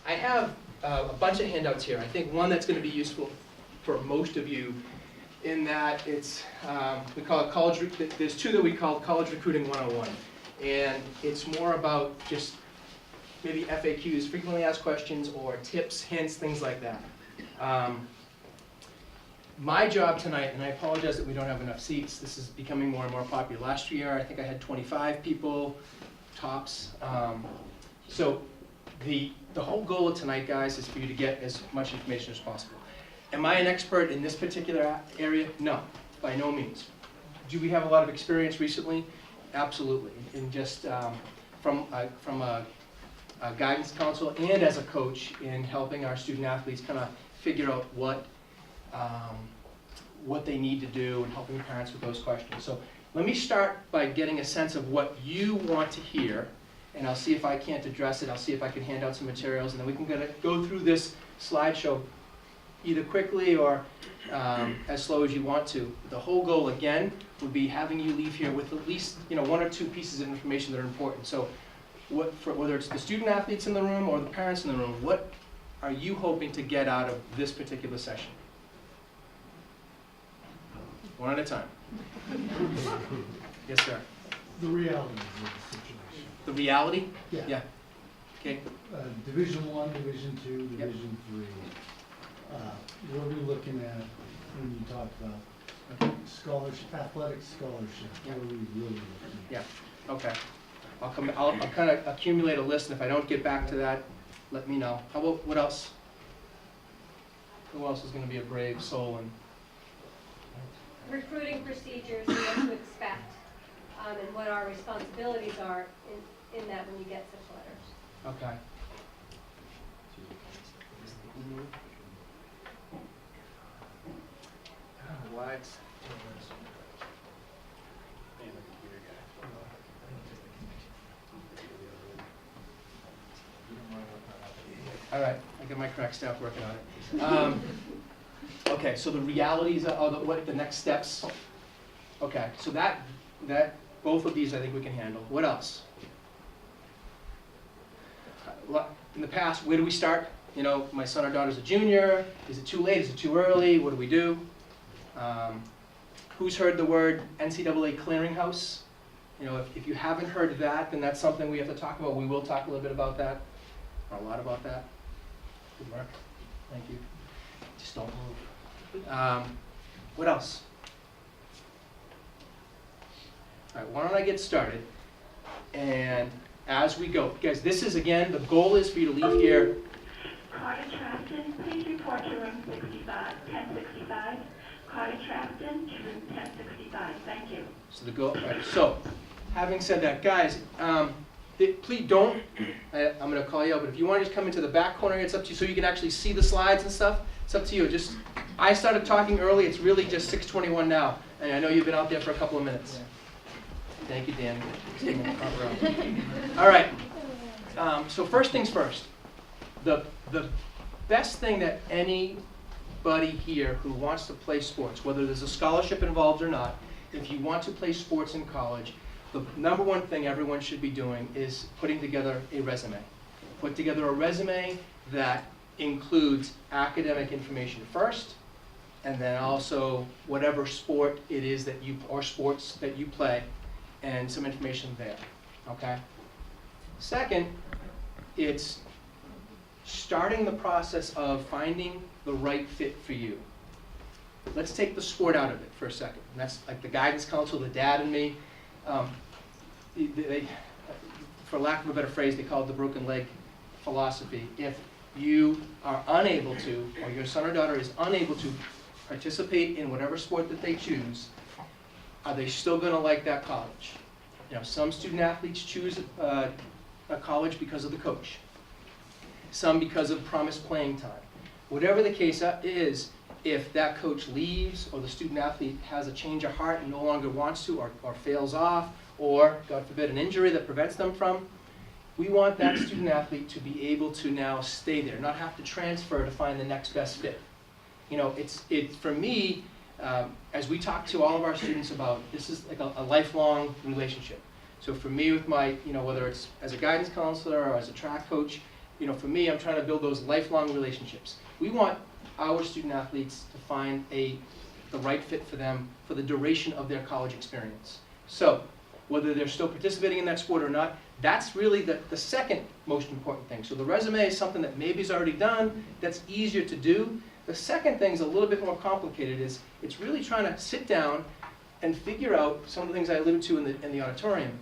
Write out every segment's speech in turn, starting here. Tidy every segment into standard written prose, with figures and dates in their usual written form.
I have a bunch of handouts here. I think one that's going to be useful for most of you in that it's, we call it college, there's two that we call College Recruiting 101. And it's more about just maybe FAQs, frequently asked questions, or tips, hints, things like that. My job tonight, and I apologize that we don't have enough seats, this is becoming more and more popular. Last year, I think I had 25 people, tops. So the whole goal of tonight, guys, is for you to get as much information as possible. Am I an expert in this particular area? No, by no means. Do we have a lot of experience recently? Absolutely. In just from a guidance council and as a coach in helping our student athletes kind of figure out what they need to do and helping parents with those questions. So let me start by getting a sense of what you want to hear, and I'll see if I can't address it. I'll see if I can hand out some materials, and then we can go through this slideshow either quickly or as slow as you want to. The whole goal, again, would be having you leave here with at least one or two pieces of information that are important. So whether it's the student athletes in the room or the parents in the room, what are you hoping to get out of this particular session? One at a time. Yes, sir. The reality of the situation. The reality? Yeah. Yeah. Okay. Division I, Division II, Division III. What are we looking at when you talk about scholarship, athletic scholarship? What are we really looking at? Yeah. Okay. I'll kind of accumulate a list, and if I don't get back to that, let me know. How about what else? Who else is going to be a brave soul and recruiting procedures and what to expect, and what our responsibilities are in that when you get such letters. okay. Why it's all right, I got my crack staff working on it. Okay, so the realities of what the next steps. Okay, so that both of these I think we can handle. What else? In the past, where do we start? My son or daughter's a junior. Is it too late? Is it too early? What do we do? Who's heard the word NCAA clearinghouse? If you haven't heard that, then that's something we have to talk about. We will talk a little bit about that, or a lot about that. Good work. Thank you. Just don't move. What else? All right, why don't I get started? And as we go, guys, this is, again, the goal is for you to leave here. Carter Trafton, please report to room 1065. Carter Trafton to room 1065. Thank you. So the goal. Right, so, having said that, guys, please don't. I'm going to call you out, but if you want to just come into the back corner, it's up to you, so you can actually see the slides and stuff. It's up to you. I started talking early. It's really just 6:21 now, and I know you've been out there for a couple of minutes. Thank you, Dan. Staying in the front row. All right. So first things first. The best thing that anybody here who wants to play sports, whether there's a scholarship involved or not, if you want to play sports in college, the number one thing everyone should be doing is putting together a resume. Put together a resume that includes academic information first, and then also whatever sport it is that or sports that you play, and some information there, okay? Second, it's starting the process of finding the right fit for you. Let's take the sport out of it for a second. And that's like the guidance council, the dad and me. For lack of a better phrase, they call it the broken leg philosophy. If you are unable to, or your son or daughter is unable to participate in whatever sport that they choose, are they still going to like that college? Some student athletes choose a college because of the coach. Some because of promised playing time. Whatever the case is, if that coach leaves or the student athlete has a change of heart and no longer wants to or fails off, or, God forbid, an injury that prevents them from, we want that student athlete to be able to now stay there, not have to transfer to find the next best fit. It's for me, as we talk to all of our students about, this is like a lifelong relationship. So for me with my, whether it's as a guidance counselor or as a track coach, you know, for me, I'm trying to build those lifelong relationships. We want our student athletes to find the right fit for them for the duration of their college experience. So, whether they're still participating in that sport or not, that's really the second most important thing. So the resume is something that maybe is already done, that's easier to do. The second thing is a little bit more complicated, is it's really trying to sit down and figure out some of the things I alluded to in the auditorium.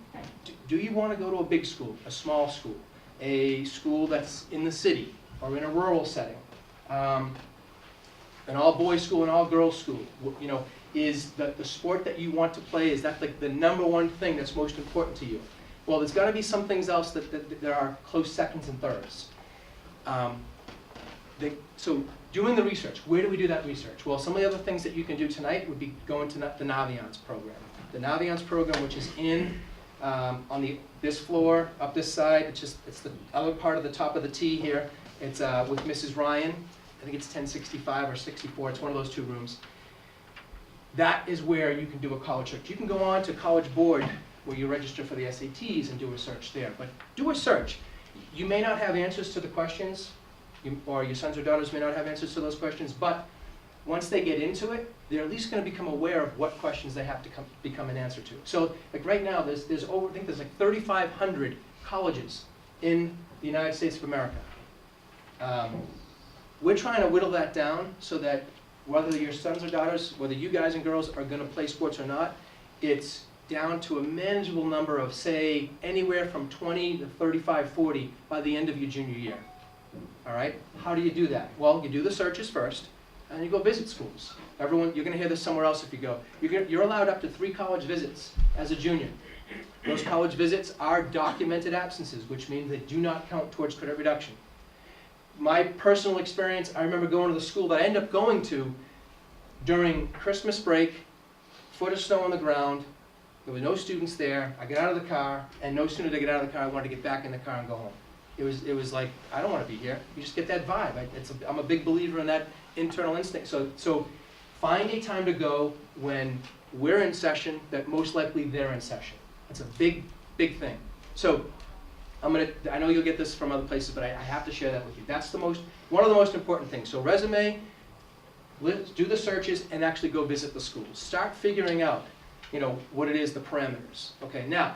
Do you want to go to a big school, a small school, a school that's in the city or in a rural setting, an all-boys school, an all-girls school? You know, is the sport that you want to play, is that like the number one thing that's most important to you? Well, there's got to be some things else that there are close seconds and thirds. So doing the research, where do we do that research? Well, some of the other things that you can do tonight would be going to the Naviance program. The Naviance program, which is in on this floor, up this side, it's the other part of the top of the T here. It's with Mrs. Ryan. I think it's 1065 or 64. It's one of those two rooms. That is where you can do a college search. You can go on to College Board, where you register for the SATs, and do a search there. But do a search. You may not have answers to the questions, or your sons or daughters may not have answers to those questions, but once they get into it, they're at least going to become aware of what questions they have to become an answer to. So, like right now, there's over, I think there's like 3,500 colleges in the United States of America. We're trying to whittle that down so that whether your sons or daughters, whether you guys and girls are going to play sports or not, it's down to a manageable number of, say, anywhere from 20 to 35, 40 by the end of your junior year. All right? How do you do that? Well, you do the searches first, and you go visit schools. Everyone, you're going to hear this somewhere else if you go. You're allowed up to 3 college visits as a junior. Those college visits are documented absences, which means they do not count towards credit reduction. My personal experience, I remember going to the school that I ended up going to during Christmas break, foot of snow on the ground. There were no students there. I got out of the car, and no sooner did I get out of the car, I wanted to get back in the car and go home. It was like, I don't want to be here. You just get that vibe. I'm a big believer in that internal instinct. So find a time to go when we're in session that most likely they're in session. That's a big, big thing. So I know you'll get this from other places, but I have to share that with you. That's one of the most important things. So resume, do the searches, and actually go visit the schools. Start figuring out, you know, what it is, the parameters. Okay, now,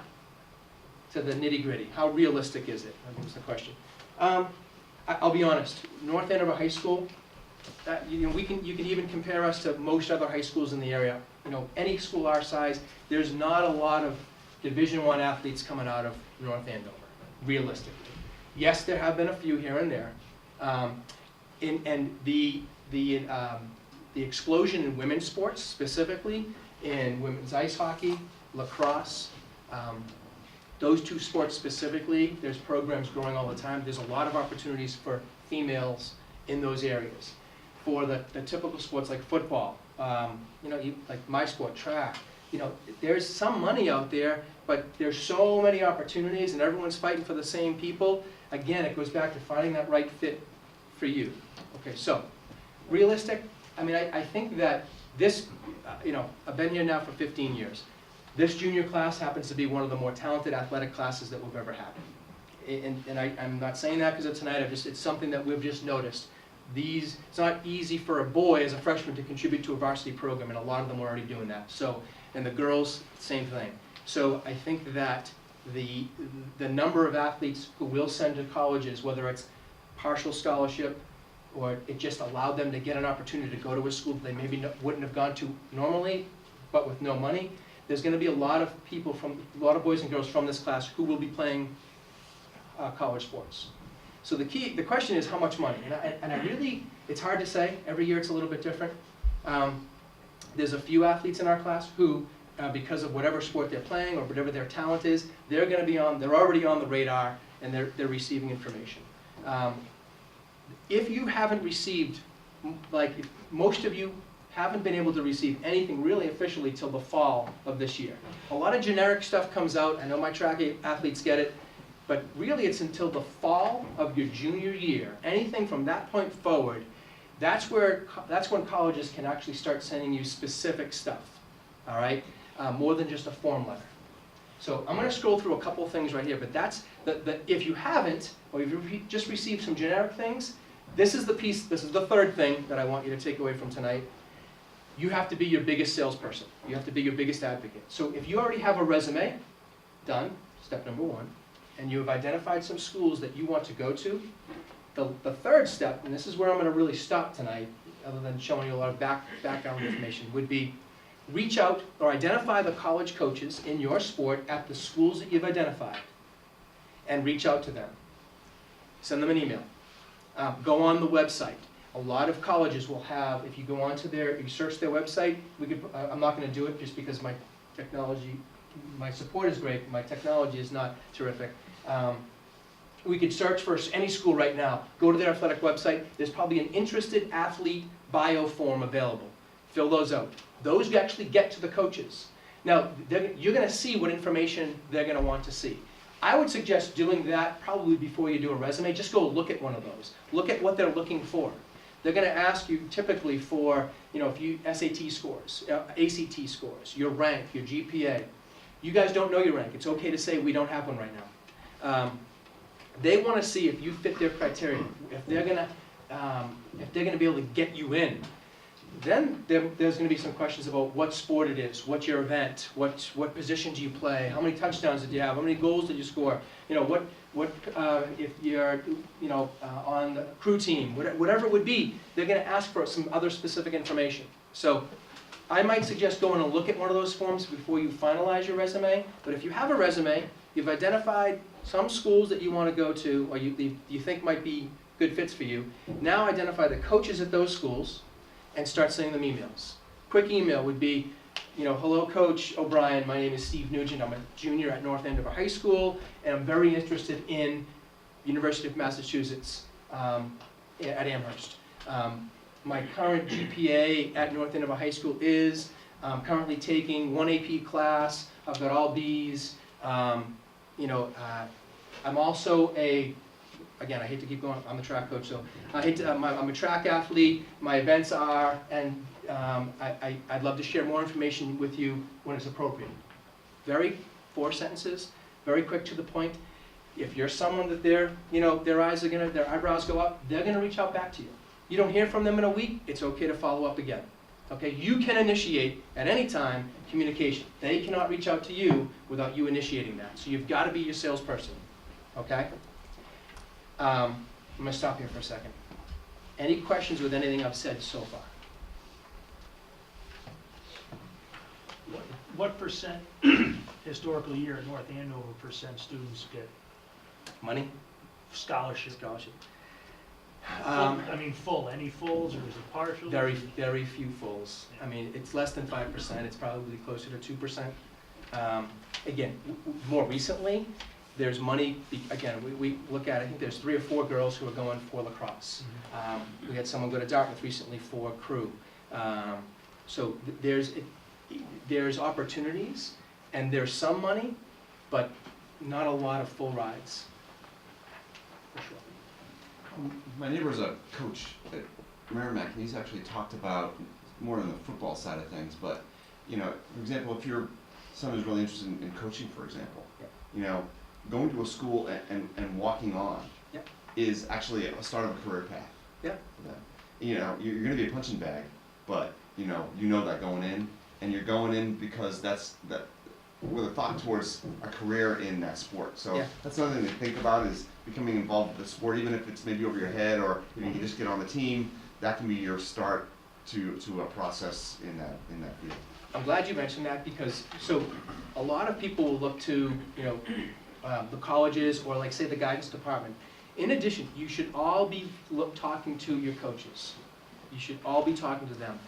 to the nitty-gritty. How realistic is it? That was the question. I'll be honest. North Andover High School, you know, you can even compare us to most other high schools in the area. You know, any school our size, there's not a lot of Division I athletes coming out of North Andover, realistically. Yes, there have been a few here and there. And the explosion in women's sports, specifically in women's ice hockey, lacrosse, those two sports specifically, there's programs growing all the time. There's a lot of opportunities for females in those areas. For the typical sports like football, you know, like my sport, track, you know, there's some money out there, but there's so many opportunities and everyone's fighting for the same people. Again, it goes back to finding that right fit for you. Okay, so realistic, I mean, I think that this, you know, I've been here now for 15 years. This junior class happens to be one of the more talented athletic classes that we've ever had. And I'm not saying that because of tonight, it's something that we've just noticed. It's not easy for a boy as a freshman to contribute to a varsity program, and a lot of them are already doing that. So, and the girls, same thing. So I think that the number of athletes who will send to colleges, whether it's partial scholarship or it just allowed them to get an opportunity to go to a school that they maybe wouldn't have gone to normally, but with no money, there's going to be a lot of people a lot of boys and girls from this class who will be playing college sports. So the question is how much money, and I really, it's hard to say. Every year it's a little bit different. There's a few athletes in our class who, because of whatever sport they're playing or whatever their talent is, they're already on the radar and they're receiving information. If you haven't received, like most of you haven't been able to receive anything really officially till the fall of this year. A lot of generic stuff comes out. I know my track athletes get it. But really it's until the fall of your junior year. Anything from that point forward, that's when colleges can actually start sending you specific stuff, all right? More than just a form letter. So I'm going to scroll through a couple of things right here, but that's if you haven't, or you've just received some generic things, this is the piece, this is the third thing that I want you to take away from tonight. You have to be your biggest salesperson. You have to be your biggest advocate. So if you already have a resume done, step number one, and you have identified some schools that you want to go to, the third step, and this is where I'm going to really stop tonight, other than showing you a lot of background information, would be reach out or identify the college coaches in your sport at the schools that you've identified and reach out to them. Send them an email. Go on the website. A lot of colleges will have, if you go onto their, you search their website, I'm not going to do it just because my technology, my support is great, my technology is not terrific. We could search for any school right now, go to their athletic website, there's probably an interested athlete bio form available. Fill those out. Those actually get to the coaches. Now, you're going to see what information they're going to want to see. I would suggest doing that probably before you do a resume. Just go look at one of those. Look at what they're looking for. They're going to ask you typically for, if you SAT scores, ACT scores, your rank, your GPA. You guys don't know your rank. It's okay to say we don't have one right now. They want to see if you fit their criteria. If they're going to be able to get you in. Then there's going to be some questions about what sport it is, what's your event, what position do you play, how many touchdowns did you have, how many goals did you score, if you're on the crew team, whatever it would be, they're going to ask for some other specific information. So I might suggest going and look at one of those forms before you finalize your resume. But if you have a resume, you've identified some schools that you want to go to or you think might be good fits for you. Now identify the coaches at those schools and start sending them emails. Quick email would be, hello Coach O'Brien, my name is Steve Nugent, I'm a junior at North Andover High School, and I'm very interested in University of Massachusetts at Amherst. My current GPA at North Andover High School is, I'm currently taking one AP class, I've got all Bs, I'm also again, I hate to keep going, I'm a track coach, so I'm a track athlete, my events are, and I'd love to share more information with you when it's appropriate. 4 sentences, very quick to the point. If you're someone that their eyebrows go up, they're gonna reach out back to you. You don't hear from them in a week, it's okay to follow up again. Okay, you can initiate at any time communication. They cannot reach out to you without you initiating that. So you've got to be your salesperson, okay? I'm going to stop here for a second. Any questions with anything I've said so far? What percent historical year at North Andover percent students get Money? scholarship? Scholarship. Full. Any fulls or is it partial? Very few fulls. I mean, it's less than 5%. It's probably closer to 2%. Again, more recently, there's money, again, we look at, I think there's 3 or 4 girls who are going for lacrosse. We had someone go to Dartmouth recently for crew. So there's opportunities, and there's some money, but not a lot of full rides, for sure. My neighbor's a coach at Merrimack, and he's actually talked about more on the football side of things, but, for example, if you're someone who's really interested in coaching, for example, going to a school and walking on is actually a start of a career path. Yeah. For them. You're going to be a punching bag, but you know that going in, and you're going in because that's with a thought towards a career in that sport. So that's another thing to think about is becoming involved with the sport, even if it's maybe over your head or you can just get on the team. That can be your start to a process in that field. I'm glad you mentioned that because a lot of people will look to the colleges or say the guidance department. In addition, you should all be talking to your coaches. You should all be talking to them.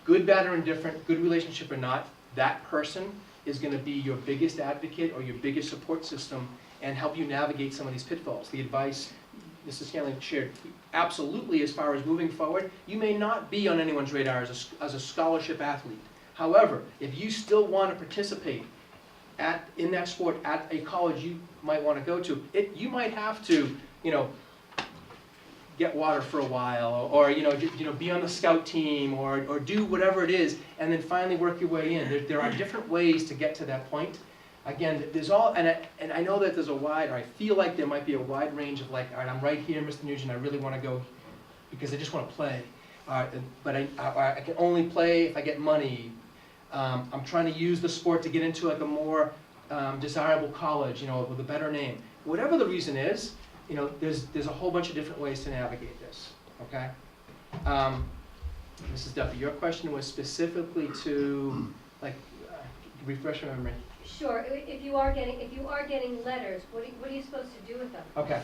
Good, bad, or indifferent, good relationship or not, that person is going to be your biggest advocate or your biggest support system and help you navigate some of these pitfalls. The advice Mrs. Scanlon shared, absolutely, as far as moving forward, you may not be on anyone's radar as a scholarship athlete. However, if you still want to participate in that sport at a college you might want to go to, you might have to, get water for a while, or be on the scout team, or do whatever it is, and then finally work your way in. There are different ways to get to that point. again, there's all, and I know that there's a wide, or I feel like there might be a wide range of like, all right, I'm right here, Mr. Nugent, I really want to go because I just want to play. But I can only play if I get money. I'm trying to use the sport to get into like a more desirable college, you know, with a better name. Whatever the reason is, you know, there's a whole bunch of different ways to navigate this, okay? Mrs. Duffy, your question was specifically to, like, refresh my memory. Sure, if you are getting letters, what are you supposed to do with them? Okay,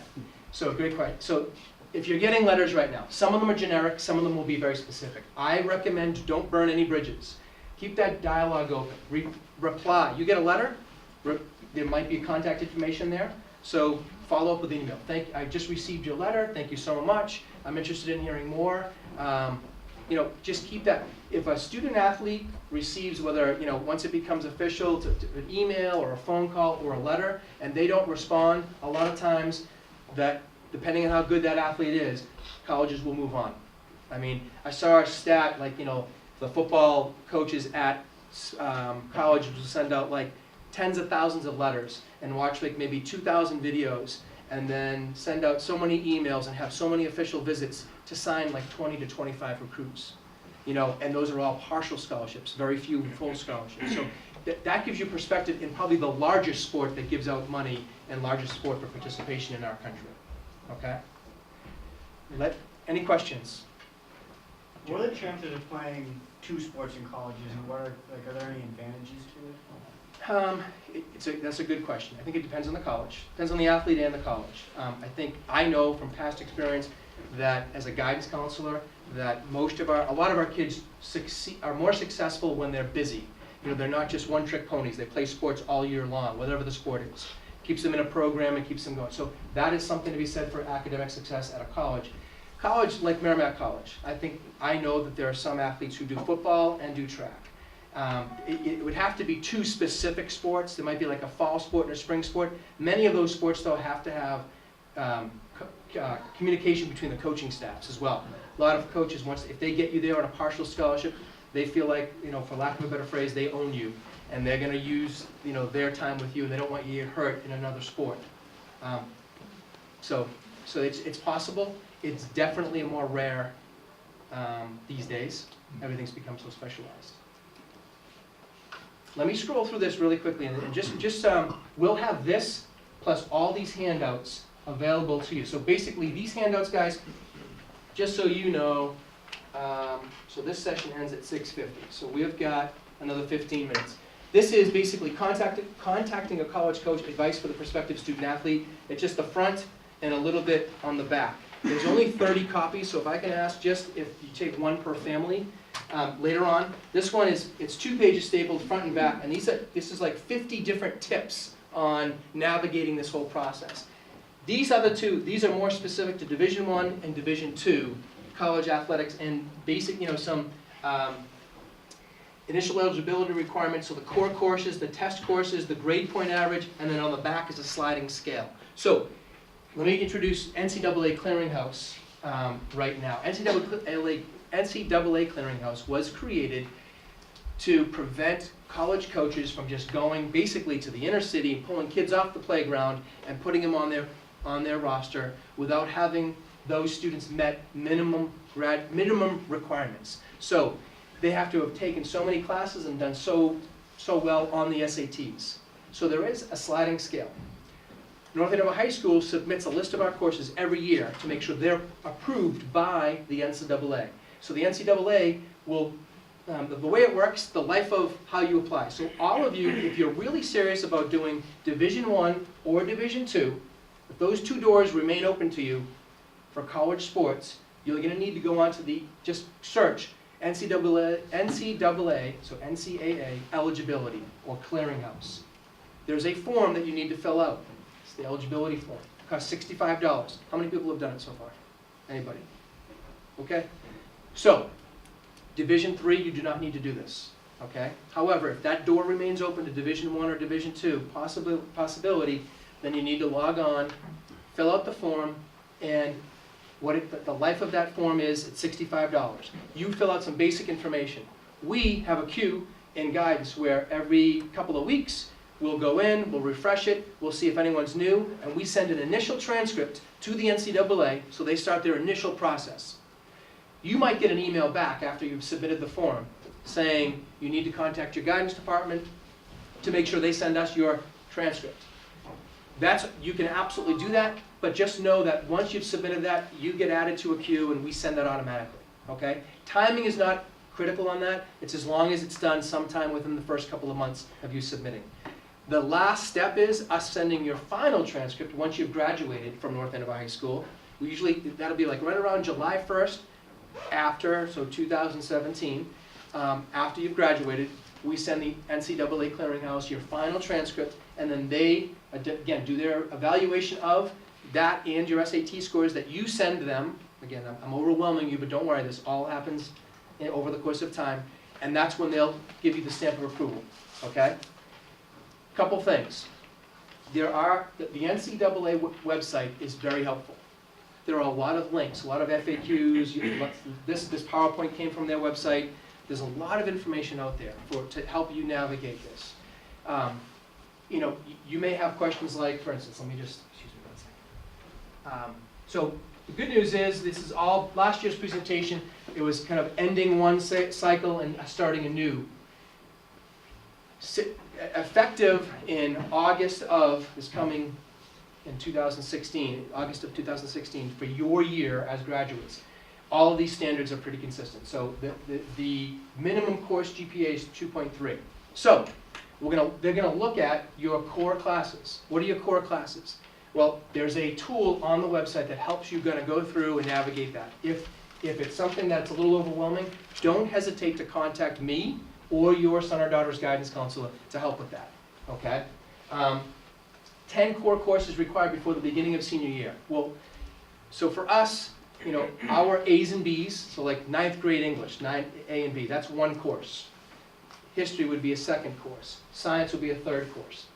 so great question. So if you're getting letters right now, some of them are generic, some of them will be very specific. I recommend don't burn any bridges. Keep that dialogue open. Reply. You get a letter, there might be contact information there, so follow up with email. I just received your letter, thank you so much. I'm interested in hearing more. You know, just keep that. If a student athlete receives, whether, you know, once it becomes official, to an email or a phone call or a letter, and they don't respond, a lot of times that, depending on how good that athlete is, colleges will move on. I mean, I saw a stat, like, you know, the football coaches at colleges will send out like tens of thousands of letters and watch like maybe 2,000 videos and then send out so many emails and have so many official visits to sign like 20 to 25 recruits. You know, and those are all partial scholarships, very few full scholarships. So that gives you perspective in probably the largest sport that gives out money and largest sport for participation in our country. Okay? Any questions? What are the chances of playing two sports in colleges, and what are there any advantages to it? That's a good question. I think it depends on the college. Depends on the athlete and the college. I know from past experience that as a guidance counselor, that a lot of our kids are more successful when they're busy. You know, they're not just one-trick ponies. They play sports all year long, whatever the sport is. Keeps them in a program and keeps them going. So that is something to be said for academic success at a college. College, like Merrimack College, I know that there are some athletes who do football and do track. It would have to be two specific sports. There might be like a fall sport and a spring sport. Many of those sports, though, have to have communication between the coaching staffs as well. A lot of coaches, if they get you there on a partial scholarship, they feel like, you know, for lack of a better phrase, they own you, and they're going to use, you know, their time with you, and they don't want you to get hurt in another sport. So it's possible. It's definitely more rare these days. Everything's become so specialized. Let me scroll through this really quickly, and just we'll have this plus all these handouts available to you. So basically, these handouts, guys, just so you know, so this session ends at 6:50. So we've got another 15 minutes. This is basically contacting a college coach, advice for the prospective student athlete. It's just the front and a little bit on the back. There's only 30 copies, so if I can ask just if you take one per family. Later on, this one it's 2 pages stapled front and back, and this is like 50 different tips on navigating this whole process. These other two, these are more specific to Division I and Division II college athletics and basic, you know, some initial eligibility requirements, so the core courses, the test courses, the grade point average, and then on the back is a sliding scale. So let me introduce NCAA Clearinghouse right now. NCAA Clearinghouse was created to prevent college coaches from just going basically to the inner city and pulling kids off the playground and putting them on their roster without having those students met minimum requirements. So they have to have taken so many classes and done so well on the SATs. So there is a sliding scale. North Andover High School submits a list of our courses every year to make sure they're approved by the NCAA. So the NCAA will, the way it works, the life of how you apply. So all of you, if you're really serious about doing Division I or Division II, if those two doors remain open to you for college sports, you're going to need to go on to just search NCAA, so NCAA eligibility or clearinghouse. There's a form that you need to fill out. It's the eligibility form. It costs $65. How many people have done it so far? Anybody? Okay? So, Division III, you do not need to do this. Okay? However, if that door remains open to Division I or Division II, possibility, then you need to log on, fill out the form, and the life of that form is at $65. You fill out some basic information. We have a queue in guidance where every couple of weeks We'll go in, we'll refresh it, we'll see if anyone's new, and we send an initial transcript to the NCAA, so they start their initial process. You might get an email back after you've submitted the form saying you need to contact your guidance department to make sure they send us your transcript. You can absolutely do that, but just know that once you've submitted that, you get added to a queue and we send that automatically, okay? Timing is not critical on that. It's as long as it's done sometime within the first couple of months of you submitting. The last step is us sending your final transcript once you've graduated from North Andover High School. That'll be like right around July 1st, so 2017, after you've graduated, we send the NCAA Clearinghouse your final transcript, and then they, again, do their evaluation of that and your SAT scores that you send them. Again, I'm overwhelming you, but don't worry, this all happens over the course of time, and that's when they'll give you the stamp of approval, okay? Couple things. The NCAA website is very helpful. There are a lot of links, a lot of FAQs. This PowerPoint came from their website. There's a lot of information out there to help you navigate this. You may have questions like, for instance, excuse me 1 second. So the good news is this is all last year's presentation. It was kind of ending one cycle and starting a new. Effective in August of this coming in 2016, August of 2016, for your year as graduates, all of these standards are pretty consistent. So the minimum course GPA is 2.3. So they're gonna look at your core classes. What are your core classes? Well, there's a tool on the website that helps you go through and navigate that. If it's something that's a little overwhelming, don't hesitate to contact me or your son or daughter's guidance counselor to help with that, okay? 10 core courses required before the beginning of senior year. Well, so for us, our A's and B's, so like 9th grade English, A and B, that's one course. History would be a second course. Science would be a third course.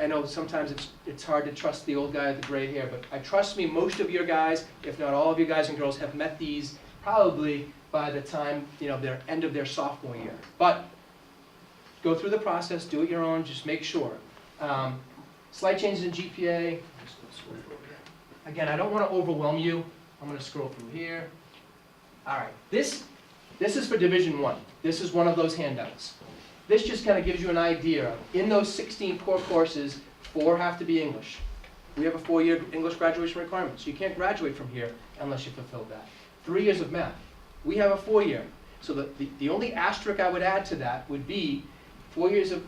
I know sometimes it's hard to trust the old guy with the gray hair, but trust me, most of your guys, if not all of you guys and girls, have met these probably by the time, their end of their sophomore year. But go through the process, do it your own, just make sure. Slight changes in GPA. Again, I don't want to overwhelm you. I'm going to scroll through here. All right, this is for Division 1. This is one of those handouts. This just kind of gives you an idea. In those 16 core courses, 4 have to be English. We have a 4-year English graduation requirement, so you can't graduate from here unless you fulfill that. 3 years of math. We have a 4-year. So the only asterisk I would add to that would be 3 years of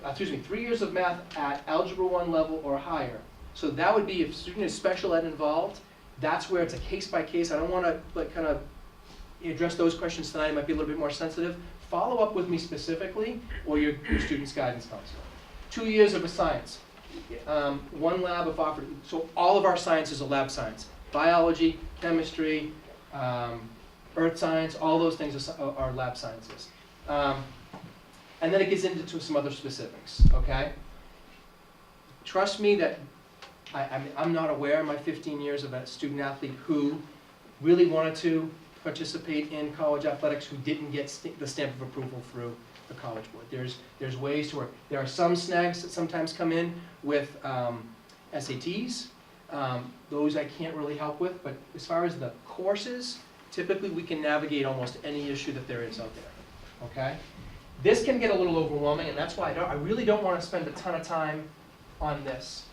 math at Algebra 1 level or higher. So that would be, if a student is special ed involved, that's where it's a case by case. I don't want to kind of address those questions tonight. It might be a little bit more sensitive. Follow up with me specifically or your student's guidance counselor. 2 years of a science. 1 lab if offered. So all of our science is a lab science. Biology, chemistry, earth science, all those things are lab sciences. And then it gets into some other specifics, okay? Trust me that I'm not aware in my 15 years of a student athlete who really wanted to participate in college athletics who didn't get the stamp of approval through the College Board. There's ways to work. There are some snags that sometimes come in with SATs. Those I can't really help with, but as far as the courses, typically we can navigate almost any issue that there is out there, okay? This can get a little overwhelming, and that's why I really don't want to spend a ton of time on this.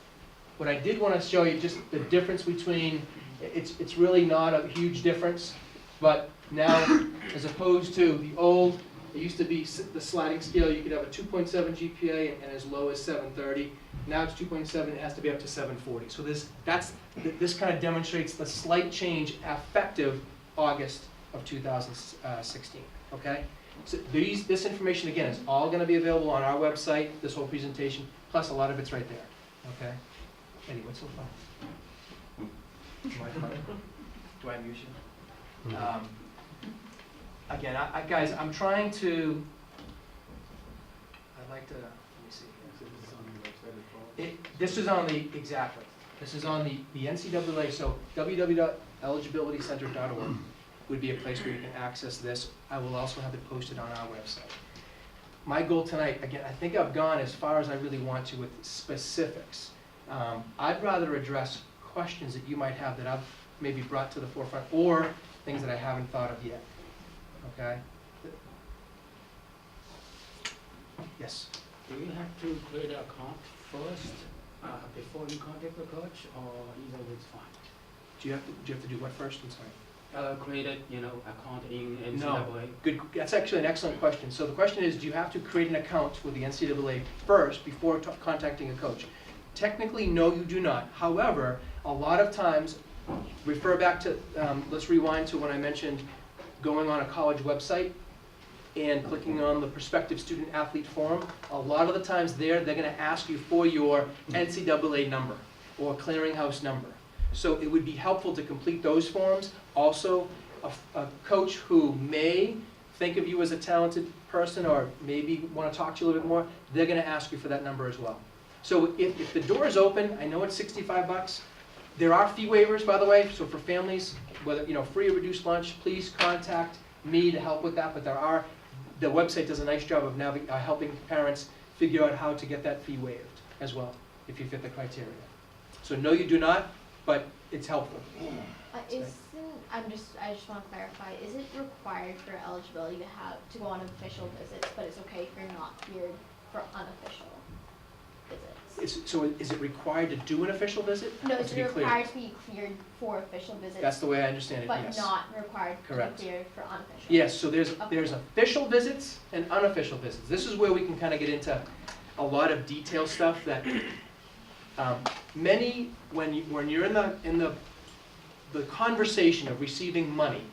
What I did want to show you just the difference between, it's really not a huge difference, but now as opposed to the old, it used to be the sliding scale, you could have a 2.7 GPA and as low as 730. Now it's 2.7, it has to be up to 740. So this kind of demonstrates the slight change effective August of 2016, okay? So this information, again, is all going to be available on our website, this whole presentation, plus a lot of it's right there, okay? Eddie, what's so fun? Do I amuse you? Again, guys, I'm trying to, I'd like to, let me see here. This is on the, exactly. This is on the NCAA, so www.eligibilitycenter.org would be a place where you can access this. I will also have it posted on our website. my goal tonight, again, I think I've gone as far as I really want to with specifics. I'd rather address questions that you might have that I've maybe brought to the forefront, or things that I haven't thought of yet, okay? Yes? Do you have to create an account first, before you contact the coach, or either way is fine? Do you have to do what first? I'm sorry. Created, account in NCAA? No. Good, that's actually an excellent question. So the question is, do you have to create an account with the NCAA first before contacting a coach? Technically, no, you do not. However, a lot of times, refer back to, let's rewind to when I mentioned going on a college website and clicking on the prospective student athlete form. A lot of the times there, they're gonna ask you for your NCAA number or clearinghouse number. So it would be helpful to complete those forms. Also, a coach who may think of you as a talented person or maybe want to talk to you a little bit more, they're going to ask you for that number as well. So if the door is open, I know it's $65. There are fee waivers, by the way, so for families, whether, free or reduced lunch, please contact me to help with that, but the website does a nice job of helping parents figure out how to get that fee waived as well, if you fit the criteria. So no, you do not, but it's helpful. I just want to clarify, is it required for eligibility to go on official visits, but it's okay if you're not cleared for unofficial visits? Is it required to do an official visit? No, Or it's to be cleared? required to be cleared for official visits. That's the way I understand it, but yes. not required Correct. to be cleared for unofficial. Yes, so there's official visits and unofficial visits. This is where we can kind of get into a lot of detail stuff that when you're in the conversation of receiving money,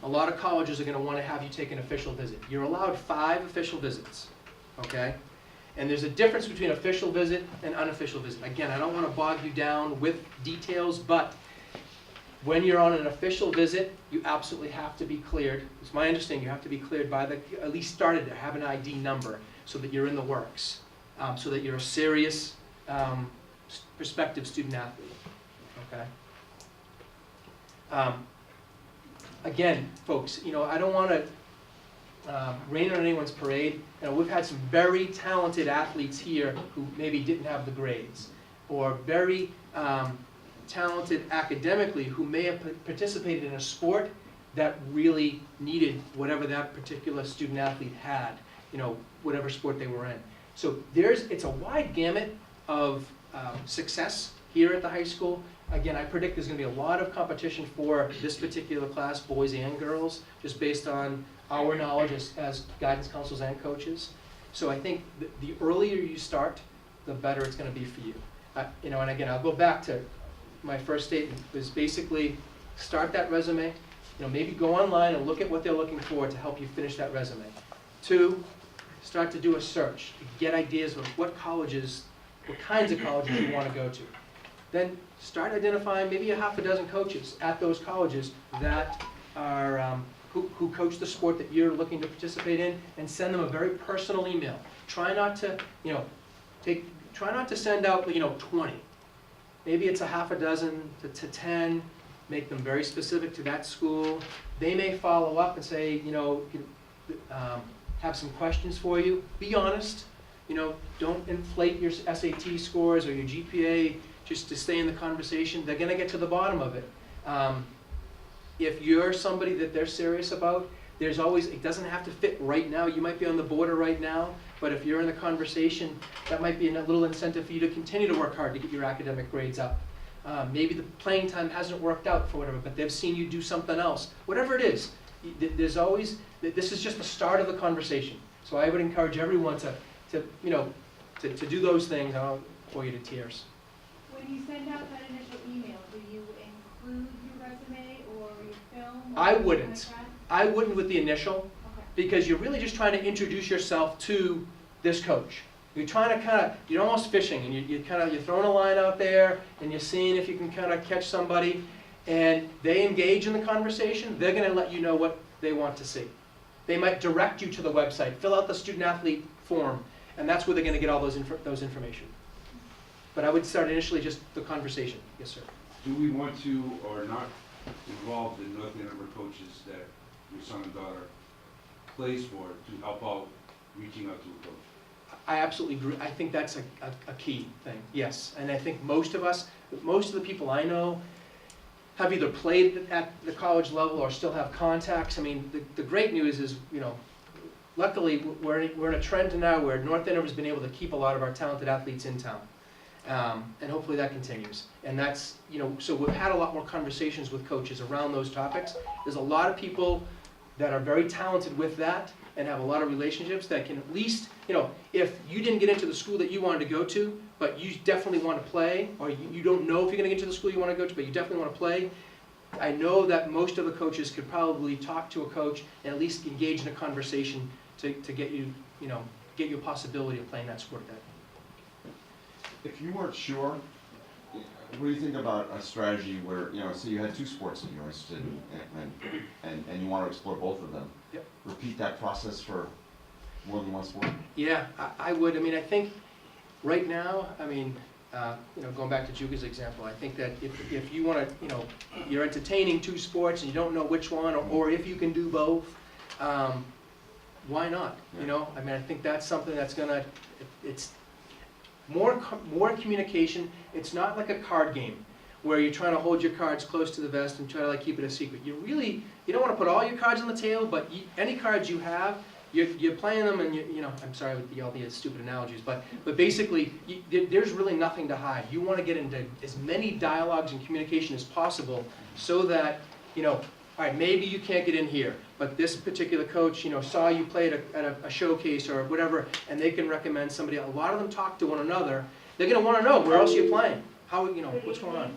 a lot of colleges are going to want to have you take an official visit. You're allowed 5 official visits, okay? And there's a difference between official visit and unofficial visit. Again, I don't want to bog you down with details, but when you're on an official visit, you absolutely have to be cleared. It's my understanding you have to be cleared by at least started to have an ID number so that you're in the works, so that you're a serious prospective student athlete, okay? Again, folks, I don't want to rain on anyone's parade. We've had some very talented athletes here who maybe didn't have the grades, or very talented academically who may have participated in a sport that really needed whatever that particular student athlete had, whatever sport they were in. So it's a wide gamut of success here at the high school. Again, I predict there's going to be a lot of competition for this particular class, boys and girls, just based on our knowledge as guidance counselors and coaches. So I think the earlier you start, the better it's going to be for you. And again, I'll go back to my first statement, was basically start that resume. Maybe go online and look at what they're looking for to help you finish that resume. 2, start to do a search, get ideas of what kinds of colleges you want to go to. Then start identifying maybe a half a dozen coaches at those colleges that are who coach the sport that you're looking to participate in, and send them a very personal email. Try not to send out 20. Maybe it's a half a dozen to 10. Make them very specific to that school. They may follow up and say, have some questions for you. Be honest. Don't inflate your SAT scores or your GPA just to stay in the conversation. They're going to get to the bottom of it. If you're somebody that they're serious about, it doesn't have to fit right now. You might be on the border right now, but if you're in the conversation, that might be a little incentive for you to continue to work hard to get your academic grades up. Maybe the playing time hasn't worked out for whatever, but they've seen you do something else. Whatever it is, this is just the start of the conversation. So I would encourage everyone to do those things. I'll bore you to tears. When you send out that initial email, do you include your resume or your film? Or I anything wouldn't. like that? I wouldn't with the initial, Okay. because you're really just trying to introduce yourself to this coach. You're trying to you're almost fishing, and you're throwing a line out there, and you're seeing if you can kind of catch somebody, and they engage in the conversation. They're going to let you know what they want to see. They might direct you to the website, fill out the student athlete form, and that's where they're going to get all those information. But I would start initially just the conversation. Yes, sir. Do we want to or not involve the North Andover coaches that your son and daughter plays for to help out reaching out to a coach? I absolutely agree. I think that's a key thing, yes. And I think most of the people I know have either played at the college level or still have contacts. I mean, the great news is, you know, luckily we're in a trend now where North Andover's been able to keep a lot of our talented athletes in town. And hopefully that continues. And that's, you know, so we've had a lot more conversations with coaches around those topics. There's a lot of people that are very talented with that and have a lot of relationships that can at least, you know, if you didn't get into the school that you wanted to go to, but you definitely want to play, or you don't know if you're going to get into the school you want to go to, but you definitely want to play, I know that most of the coaches could probably talk to a coach and at least engage in a conversation to get you, you know, get you a possibility of playing that sport that. If you weren't sure, what do you think about a strategy where, you know, say you had 2 sports that you're interested in and you want to explore both of them? Yep. Repeat that process for more than one sport? Yeah, I would. I mean, I think right now, I mean, you know, going back to Juga's example, I think that if you want to, you know, you're entertaining 2 sports and you don't know which one, or if you can do both, why not? You know, I mean, I think that's something that's gonna, it's more communication. It's not like a card game where you're trying to hold your cards close to the vest and try to like keep it a secret. You don't want to put all your cards on the table, but any cards you have, you're playing them, and you know, I'm sorry with all the stupid analogies, but basically, there's really nothing to hide. You want to get into as many dialogues and communication as possible, so that, you know, all right, maybe you can't get in here, but this particular coach, you know, saw you play at a showcase or whatever, and they can recommend somebody. A lot of them talk to one another. They're going to want to know where else you're playing, how, you know, what's going on.